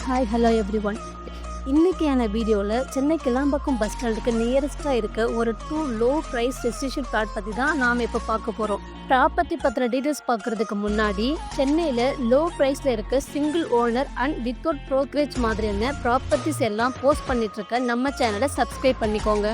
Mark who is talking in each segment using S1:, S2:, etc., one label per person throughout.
S1: Hi hello everyone. இன்றைக்கியான வீடியோவில் Chennai Kilambakkam bus ஸ்டாண்டுக்கு நியரஸ்ட்டாக இருக்க ஒரு 2 லோ ப்ரைஸ் ரெசிடென்ஷியல் பிளாட் பற்றி தான் நாம் இப்போ பார்க்க போகிறோம். ப்ராப்பர்ட்டி பற்றின டீட்டெயில்ஸ் பார்க்குறதுக்கு முன்னாடி சென்னையில் லோ ப்ரைஸில் இருக்க single owner and without brokerage மாதிரியான ப்ராப்பர்ட்டிஸ் எல்லாம் போஸ்ட் பண்ணிகிட்ருக்க நம்ம சேனலை சப்ஸ்கிரைப் பண்ணிக்கோங்க.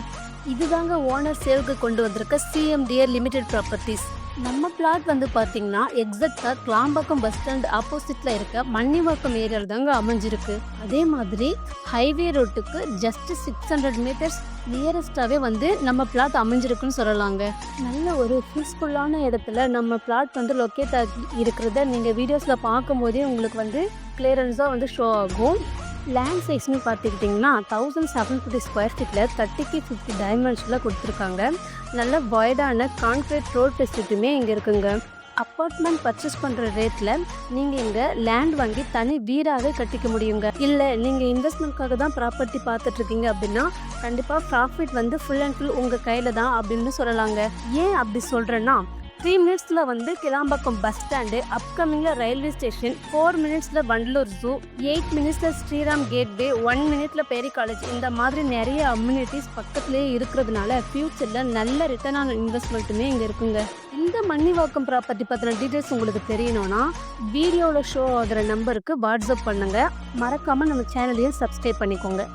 S1: இதுதாங்க ஓனர் சேலுக்கு கொண்டு வந்திருக்க சிஎம்டிஆர் லிமிடெட் ப்ராப்பர்ட்டிஸ். நம்ம பிளாட் வந்து பார்த்தீங்கன்னா எக்ஸாக்டாக கிளாம்பாக்கம் பஸ் ஸ்டாண்ட் ஆப்போசிட்டில் இருக்க மன்னிவாக்கம் ஏரியாவில் தாங்க அமைஞ்சிருக்கு. அதே மாதிரி ஹைவே ரோட்டுக்கு ஜஸ்ட் 600 மீட்டர்ஸ் நியரஸ்டாகவே வந்து நம்ம பிளாட் அமைஞ்சிருக்குன்னு சொல்லலாங்க. நல்ல ஒரு பீஸ்ஃபுல்லான இடத்துல நம்ம பிளாட் வந்து லொக்கேட் ஆகி இருக்கிறத நீங்கள் வீடியோஸில் பார்க்கும்போதே உங்களுக்கு வந்து கிளியரன்ஸாக வந்து ஷோ ஆகும். லேண்ட் சைஸ்னு பார்த்துக்கிட்டிங்கன்னா 1750 ஸ்கொயர் ஃபீட்டில் 30க்கு 50 டைமென்ஷனில் கொடுத்துருக்காங்க. நல்ல வைடான கான்க்ரீட் ரோட் ஃபெசிலிட்டியுமே இங்கே இருக்குங்க. அப்பார்ட்மெண்ட் பர்ச்சேஸ் பண்ணுற ரேட்டில் நீங்கள் இங்கே லேண்ட் வாங்கி தனி வீடாகவே கட்டிக்க முடியுங்க. இல்லை நீங்கள் இன்வெஸ்ட்மெண்ட்காக தான் ப்ராப்பர்ட்டி பார்த்துட்ருக்கீங்க அப்படின்னா கண்டிப்பாக ப்ராஃபிட் வந்து ஃபுல் அண்ட் ஃபுல் உங்கள் கையில் தான் அப்படின்னு சொல்லலாங்க. ஏன் அப்படி சொல்கிறேன்னா 3 மினிட்ஸில் வந்து கிளாம்பாக்கம் பஸ் ஸ்டாண்டு, அப்கமிங்கில் ரயில்வே ஸ்டேஷன், 4 மினிட்ஸில் வண்டலூர் ஜூ, 8 மினிட்ஸில் ஸ்ரீராம் கேட்வே, 1 மினிட்ல பேரி காலேஜ், இந்த மாதிரி நிறைய அம்யூனிட்டிஸ் பக்கத்துலேயே இருக்கிறதுனால ஃப்யூச்சரில் நல்ல ரிட்டர்ன் ஆன இன்வெஸ்ட்மெண்ட்டுமே இங்கே இருக்குங்க. இந்த மன்னிவாக்கம் ப்ராப்பர்ட்டி பற்றின டீட்டெயில்ஸ் உங்களுக்கு தெரியணும்னா வீடியோவில் ஷோ ஆகிற நம்பருக்கு வாட்ஸ்அப் பண்ணுங்கள். மறக்காமல் நம்ம சேனலையும் சப்ஸ்கிரைப் பண்ணிக்கோங்க.